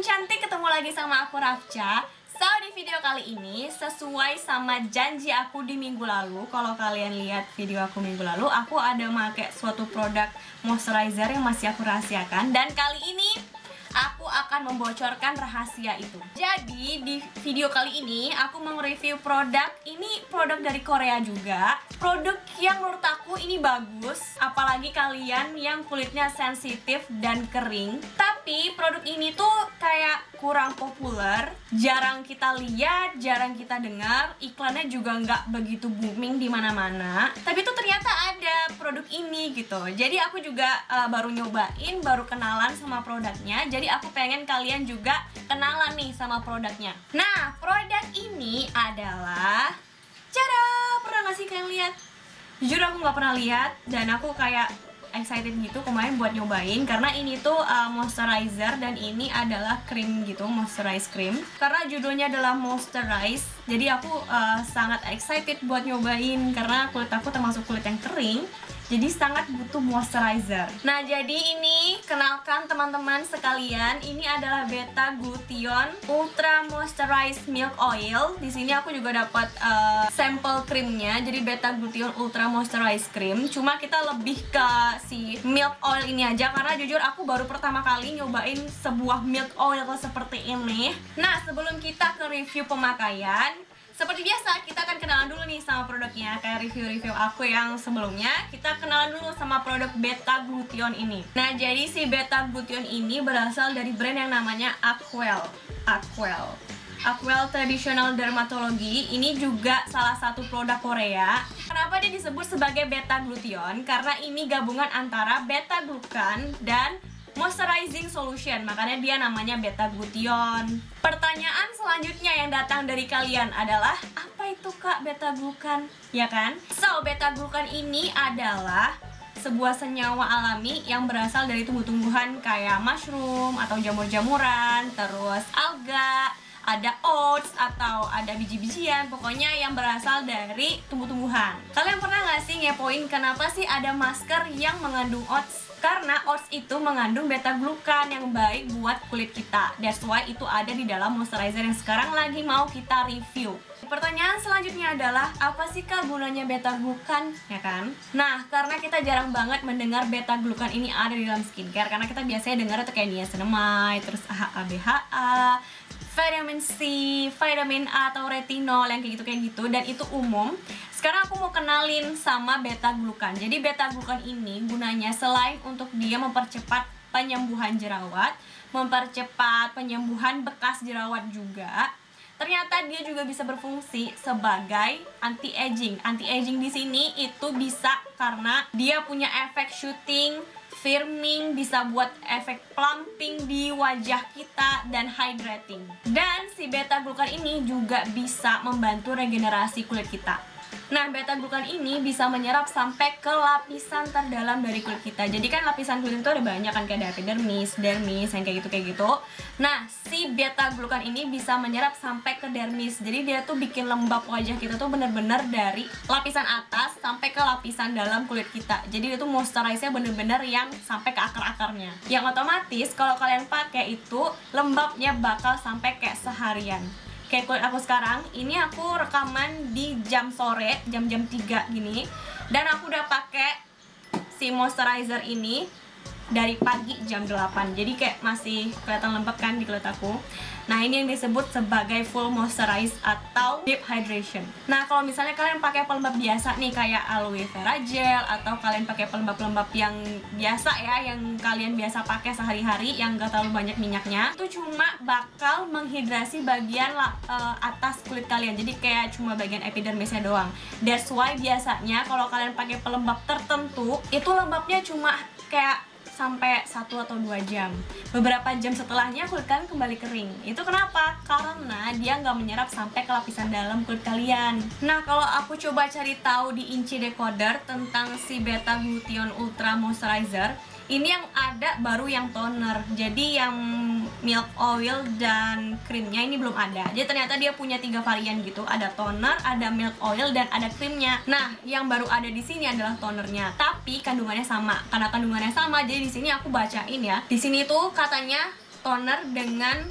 cantik, ketemu lagi sama aku Rafca. So, di video kali ini sesuai sama janji aku di minggu lalu. Kalau kalian lihat video aku minggu lalu, aku ada pakai suatu produk moisturizer yang masih aku rahasiakan. Dan kali ini aku akan membocorkan rahasia itu. Jadi di video kali ini aku mau review produk. Ini produk dari Korea juga. Produk yang menurut aku ini bagus, apalagi kalian yang kulitnya sensitif dan kering. Tapi produk ini tuh kayak kurang populer, jarang kita lihat, jarang kita dengar, iklannya juga nggak begitu booming di mana-mana. Tapi tuh ternyata ada produk ini gitu. Jadi aku juga baru nyobain, baru kenalan sama produknya. Jadi aku pengen kalian juga kenalan nih sama produknya. Nah, produk ini adalah pernah nggak sih kalian lihat? Jujur aku nggak pernah lihat dan aku kayak excited gitu kemarin buat nyobain karena ini tuh moisturizer dan ini adalah krim gitu, moisturize cream. Karena judulnya adalah moisturize, jadi aku sangat excited buat nyobain karena kulit aku termasuk kulit yang kering. Jadi sangat butuh moisturizer. Nah, jadi ini kenalkan teman-teman sekalian, ini adalah Beta Glution Ultra Moisturized Milk Oil. Di sini aku juga dapat sampel krimnya. Jadi Beta Glution Ultra Moisturized Cream. Cuma kita lebih ke si milk oil ini aja karena jujur aku baru pertama kali nyobain sebuah milk oil seperti ini. Nah, sebelum kita ke review pemakaian, seperti biasa, kita akan kenalan dulu nih sama produknya. Kayak review-review aku yang sebelumnya, kita kenalan dulu sama produk Beta Glution ini. Nah, jadi si Beta Glution ini berasal dari brand yang namanya Aquelle Traditional Dermatology. Ini juga salah satu produk Korea. Kenapa dia disebut sebagai Beta Glution? Karena ini gabungan antara beta glucan dan moisturizing solution, makanya dia namanya Beta Glution. Pertanyaan selanjutnya yang datang dari kalian adalah, apa itu Kak Beta Glucan? Ya kan? So, Beta Glucan ini adalah sebuah senyawa alami yang berasal dari tumbuh-tumbuhan kayak mushroom atau jamur-jamuran, terus alga, ada oats atau ada biji-bijian, pokoknya yang berasal dari tumbuh-tumbuhan. Kalian pernah nggak sih ngepoin kenapa sih ada masker yang mengandung oats? Karena oats itu mengandung beta glucan yang baik buat kulit kita. That's why itu ada di dalam moisturizer yang sekarang lagi mau kita review. Pertanyaan selanjutnya adalah, apa sih Kak gunanya beta glucan? Ya kan? Nah, karena kita jarang banget mendengar beta glucan ini ada di dalam skincare. Karena kita biasanya dengar itu kayak niacinamide, terus AHA, BHA, vitamin C, vitamin A atau retinol yang kayak gitu dan itu umum. Sekarang aku mau kenalin sama beta glucan. Jadi beta glucan ini gunanya selain untuk dia mempercepat penyembuhan jerawat, mempercepat penyembuhan bekas jerawat juga, ternyata dia juga bisa berfungsi sebagai anti-aging. Anti-aging di sini itu bisa karena dia punya efek shooting, firming, bisa buat efek plumping di wajah kita dan hydrating. Dan si beta glucan ini juga bisa membantu regenerasi kulit kita. Nah, beta glucan ini bisa menyerap sampai ke lapisan terdalam dari kulit kita. Jadi kan lapisan kulit itu ada banyak kan, kayak ada epidermis, dermis, yang kayak gitu. Nah, si beta glucan ini bisa menyerap sampai ke dermis. Jadi dia tuh bikin lembab wajah kita tuh bener-bener dari lapisan atas sampai ke lapisan dalam kulit kita. Jadi itu moisturize-nya bener-bener yang sampai ke akar-akarnya. Yang otomatis kalau kalian pakai itu lembabnya bakal sampai kayak seharian. Kayak kulit aku sekarang, ini aku rekaman di jam sore, jam-jam 3 gini. Dan aku udah pakai si moisturizer ini dari pagi jam 8. Jadi kayak masih kelihatan lembab kan di kulit aku. Nah, ini yang disebut sebagai full moisturize atau deep hydration. Nah, kalau misalnya kalian pakai pelembab biasa nih kayak aloe vera gel atau kalian pakai pelembab-pelembab yang biasa ya, yang kalian biasa pakai sehari-hari yang gak terlalu banyak minyaknya, itu cuma bakal menghidrasi bagian atas kulit kalian. Jadi kayak cuma bagian epidermisnya doang. That's why biasanya kalau kalian pakai pelembab tertentu, itu lembabnya cuma kayak sampai 1 atau 2 jam. Beberapa jam setelahnya kulit kalian kembali kering. Itu kenapa? Karena dia nggak menyerap sampai ke lapisan dalam kulit kalian. Nah, kalau aku coba cari tahu di Inci Decoder tentang si Beta Glution Ultra Moisturizer, ini yang ada baru yang toner. Jadi yang milk oil dan krimnya ini belum ada. Jadi ternyata dia punya 3 varian gitu. Ada toner, ada milk oil, dan ada krimnya. Nah, yang baru ada di sini adalah tonernya. Tapi kandungannya sama. Karena kandungannya sama, jadi di sini aku bacain ya. Di sini tuh katanya toner dengan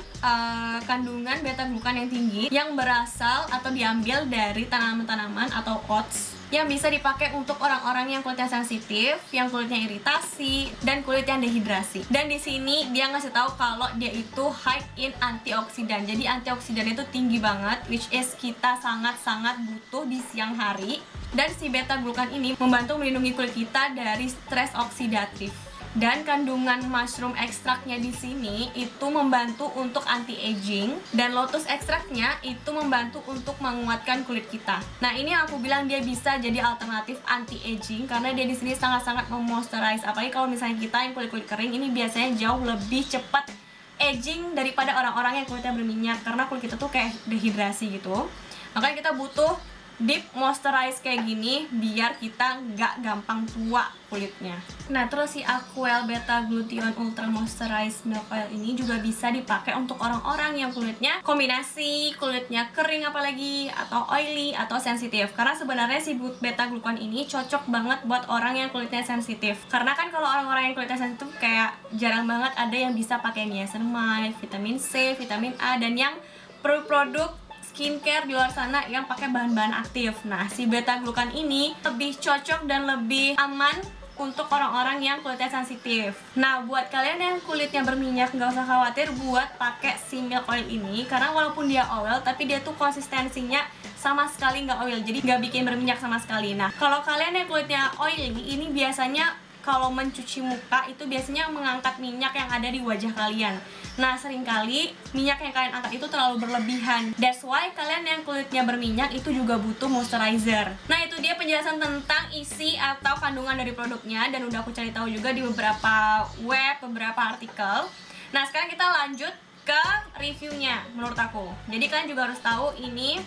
kandungan beta glukan yang tinggi yang berasal atau diambil dari tanaman-tanaman atau oats yang bisa dipakai untuk orang-orang yang kulitnya sensitif, yang kulitnya iritasi, dan kulit yang dehidrasi. Dan di sini dia ngasih tahu kalau dia itu high in antioksidan. Jadi antioksidan itu tinggi banget, which is kita sangat-sangat butuh di siang hari. Dan si beta glukan ini membantu melindungi kulit kita dari stres oksidatif. Dan kandungan mushroom ekstraknya di sini itu membantu untuk anti-aging, dan lotus ekstraknya itu membantu untuk menguatkan kulit kita. Nah, ini yang aku bilang dia bisa jadi alternatif anti-aging karena dia di sini sangat-sangat memoisturize. Apalagi kalau misalnya kita yang kulit-kulit kering, ini biasanya jauh lebih cepat aging daripada orang-orang yang kulitnya berminyak karena kulit kita tuh kayak dehidrasi gitu. Makanya kita butuh deep moisturize kayak gini biar kita nggak gampang tua kulitnya. Nah, terus si Aquel Beta Glution Ultra Moisturized Milk Oil ini juga bisa dipakai untuk orang-orang yang kulitnya kombinasi, kulitnya kering apalagi, atau oily, atau sensitif. Karena sebenarnya si beta glucan ini cocok banget buat orang yang kulitnya sensitif. Karena kan kalau orang-orang yang kulitnya sensitif kayak jarang banget ada yang bisa pakai niacinamide, vitamin C, vitamin A, dan yang produk skincare di luar sana yang pakai bahan-bahan aktif. Nah, si beta glucan ini lebih cocok dan lebih aman untuk orang-orang yang kulitnya sensitif. Nah, buat kalian yang kulitnya berminyak, nggak usah khawatir buat pakai si milk oil ini, karena walaupun dia oil, tapi dia tuh konsistensinya sama sekali nggak oil, jadi nggak bikin berminyak sama sekali. Nah, kalau kalian yang kulitnya oily, ini biasanya kalau mencuci muka itu biasanya mengangkat minyak yang ada di wajah kalian. Nah, seringkali minyak yang kalian angkat itu terlalu berlebihan. That's why kalian yang kulitnya berminyak itu juga butuh moisturizer. Nah, itu dia penjelasan tentang isi atau kandungan dari produknya, dan udah aku cari tahu juga di beberapa web, beberapa artikel. Nah, sekarang kita lanjut ke reviewnya menurut aku. Jadi kalian juga harus tahu ini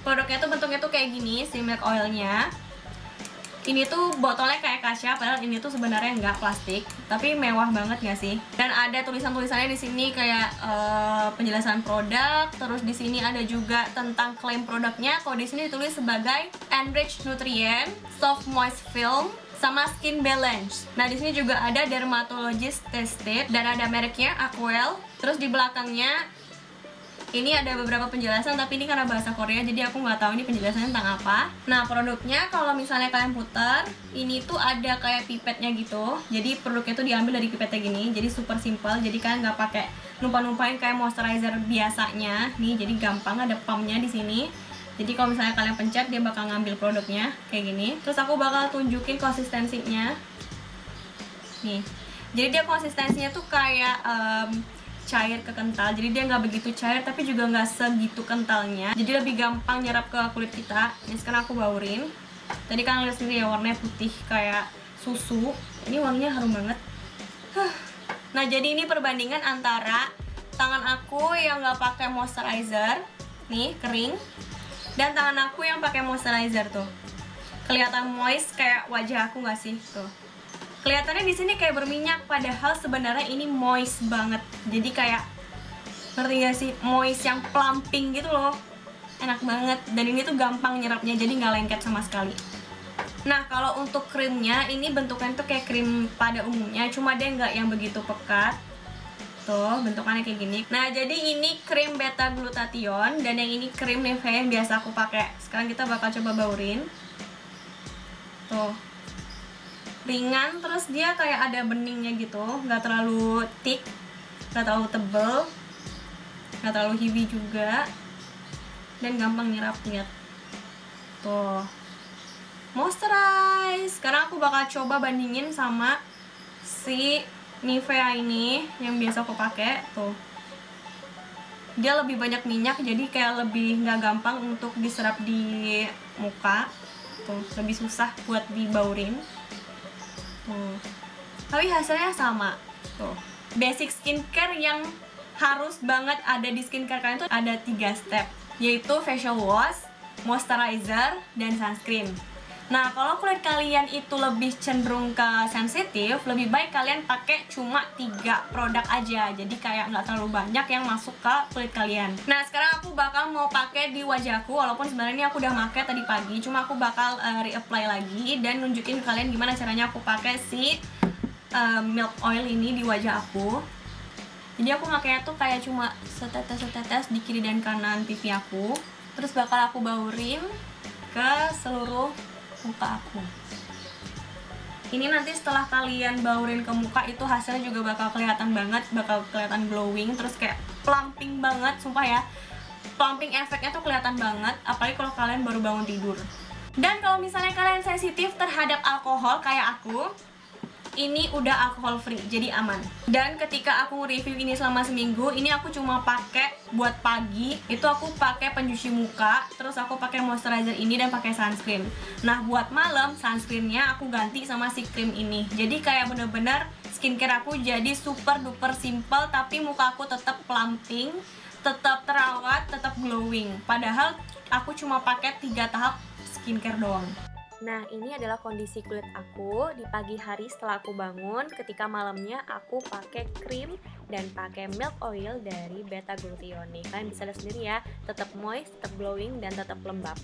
produknya tuh bentuknya tuh kayak gini, si milk oilnya. Ini tuh botolnya kayak kaca, padahal ini tuh sebenarnya nggak plastik, tapi mewah banget nggak sih? Dan ada tulisan-tulisannya di sini kayak penjelasan produk, terus di sini ada juga tentang klaim produknya. Kalau di sini ditulis sebagai Enriched Nutrient, Soft Moist Film, sama Skin Balance. Nah, di sini juga ada Dermatologist Tested dan ada mereknya Aquel. Terus di belakangnya ini ada beberapa penjelasan, tapi ini karena bahasa Korea jadi aku nggak tahu ini penjelasannya tentang apa. Nah, produknya kalau misalnya kalian putar, ini tuh ada kayak pipetnya gitu. Jadi produknya tuh diambil dari pipetnya gini, jadi super simple. Jadi kalian nggak pakai numpang-numpain kayak moisturizer biasanya. Nih, jadi gampang, ada pumpnya di sini. Jadi kalau misalnya kalian pencet, dia bakal ngambil produknya kayak gini. Terus aku bakal tunjukin konsistensinya. Nih, jadi dia konsistensinya tuh kayak cair ke kental, jadi dia nggak begitu cair tapi juga nggak segitu kentalnya, jadi lebih gampang nyerap ke kulit kita. Ini sekarang aku baurin. Tadi kan lihat sendiri ya, warnanya putih kayak susu. Ini wanginya harum banget. Nah, jadi ini perbandingan antara tangan aku yang nggak pakai moisturizer, nih kering, dan tangan aku yang pakai moisturizer tuh. Kelihatan moist kayak wajah aku nggak sih tuh? Kelihatannya di sini kayak berminyak, padahal sebenarnya ini moist banget. Jadi kayak, ngerti gak sih, moist yang plumping gitu loh. Enak banget, dan ini tuh gampang nyerapnya, jadi nggak lengket sama sekali. Nah, kalau untuk krimnya, ini bentuknya tuh kayak krim pada umumnya, cuma dia nggak yang begitu pekat. Tuh, bentukannya kayak gini. Nah, jadi ini krim beta glutathione, dan yang ini krim Nivea yang biasa aku pakai. Sekarang kita bakal coba baurin. Tuh, ringan, terus dia kayak ada beningnya gitu, nggak terlalu thick, nggak terlalu tebel, nggak terlalu heavy juga, dan gampang nyerap. Lihat tuh, moisturize. Sekarang aku bakal coba bandingin sama si Nivea ini yang biasa aku pakai. Tuh, dia lebih banyak minyak, jadi kayak lebih nggak gampang untuk diserap di muka. Tuh, lebih susah buat dibaurin. Tuh. Tapi hasilnya sama. Tuh, basic skincare yang harus banget ada di skincare kalian tuh ada 3 step, yaitu facial wash, moisturizer, dan sunscreen. Nah, kalau kulit kalian itu lebih cenderung ke sensitif, lebih baik kalian pakai cuma 3 produk aja. Jadi kayak nggak terlalu banyak yang masuk ke kulit kalian. Nah, sekarang aku bakal mau pakai di wajahku, walaupun sebenarnya ini aku udah pakai tadi pagi, cuma aku bakal reapply lagi dan nunjukin ke kalian gimana caranya aku pakai si milk oil ini di wajah aku. Jadi aku makanya tuh kayak cuma setetes di kiri dan kanan pipi aku. Terus bakal aku baurin ke seluruh muka aku. Ini nanti setelah kalian baurin ke muka itu hasilnya juga bakal kelihatan banget, bakal kelihatan glowing, terus kayak plumping banget, sumpah ya. Plumping efeknya tuh kelihatan banget, apalagi kalau kalian baru bangun tidur. Dan kalau misalnya kalian sensitif terhadap alkohol kayak aku, ini udah alkohol free, jadi aman. Dan ketika aku review ini selama seminggu, ini aku cuma pakai buat pagi, itu aku pakai pencuci muka, terus aku pakai moisturizer ini dan pakai sunscreen. Nah, buat malam sunscreennya aku ganti sama si krim ini. Jadi kayak bener-bener skincare aku jadi super duper simple, tapi muka aku tetap plumping, tetap terawat, tetap glowing. Padahal aku cuma pakai 3 tahap skincare doang. Nah, ini adalah kondisi kulit aku di pagi hari setelah aku bangun. Ketika malamnya aku pakai krim dan pakai milk oil dari Beta Glution. Kalian bisa lihat sendiri ya, tetap moist, tetap glowing, dan tetap lembab.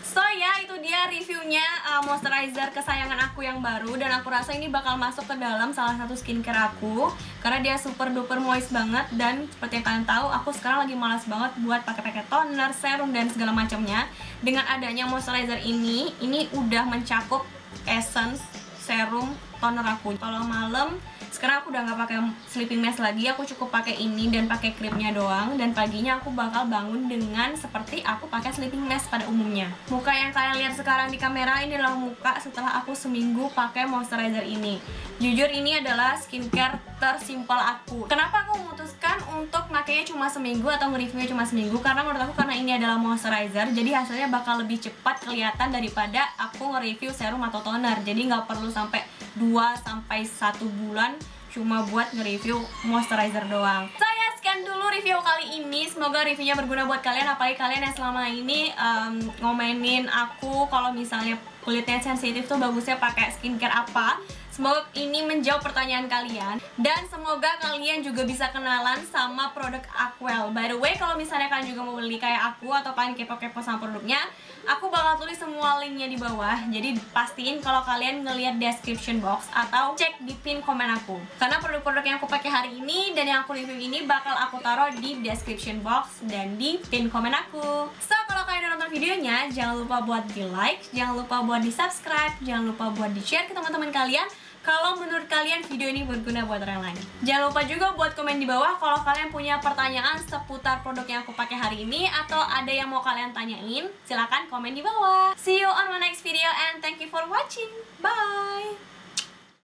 So ya, itu dia reviewnya moisturizer kesayangan aku yang baru. Dan aku rasa ini bakal masuk ke dalam salah satu skincare aku, karena dia super duper moist banget. Dan seperti yang kalian tahu, aku sekarang lagi malas banget buat pakai toner, serum, dan segala macamnya. Dengan adanya moisturizer ini udah mencakup essence, serum, toner aku. Kalau malam, sekarang aku udah nggak pakai sleeping mask lagi, aku cukup pakai ini dan pakai krimnya doang. Dan paginya aku bakal bangun dengan seperti aku pakai sleeping mask pada umumnya. Muka yang kalian lihat sekarang di kamera ini adalah muka setelah aku seminggu pakai moisturizer ini. Jujur ini adalah skincare tersimpel aku. Kenapa aku memutuskan untuk makainya cuma seminggu atau nge-reviewnya cuma seminggu? Karena menurut aku karena ini adalah moisturizer, jadi hasilnya bakal lebih cepat kelihatan daripada aku nge-review serum atau toner. Jadi nggak perlu sampai 2-1 bulan cuma buat nge-review moisturizer doang. Saya sekian dulu review kali ini. Semoga reviewnya berguna buat kalian, apalagi kalian yang selama ini ngomenin aku kalau misalnya kulitnya sensitif tuh bagusnya pakai skincare apa. Semoga ini menjawab pertanyaan kalian. Dan semoga kalian juga bisa kenalan sama produk Aquel. By the way, kalau misalnya kalian juga mau beli kayak aku atau kalian kepo-kepo sama produknya, aku bakal tulis semua linknya di bawah. Jadi pastiin kalau kalian ngelihat description box atau cek di pin komen aku. Karena produk-produk yang aku pakai hari ini dan yang aku review ini bakal aku taruh di description box dan di pin komen aku. So, kalau kalian udah nonton videonya, jangan lupa buat di like, jangan lupa buat di subscribe, jangan lupa buat di share ke teman-teman kalian kalau menurut kalian video ini berguna buat orang lain. Jangan lupa juga buat komen di bawah kalau kalian punya pertanyaan seputar produk yang aku pakai hari ini atau ada yang mau kalian tanyain. Silahkan komen di bawah. See you on my next video and thank you for watching. Bye!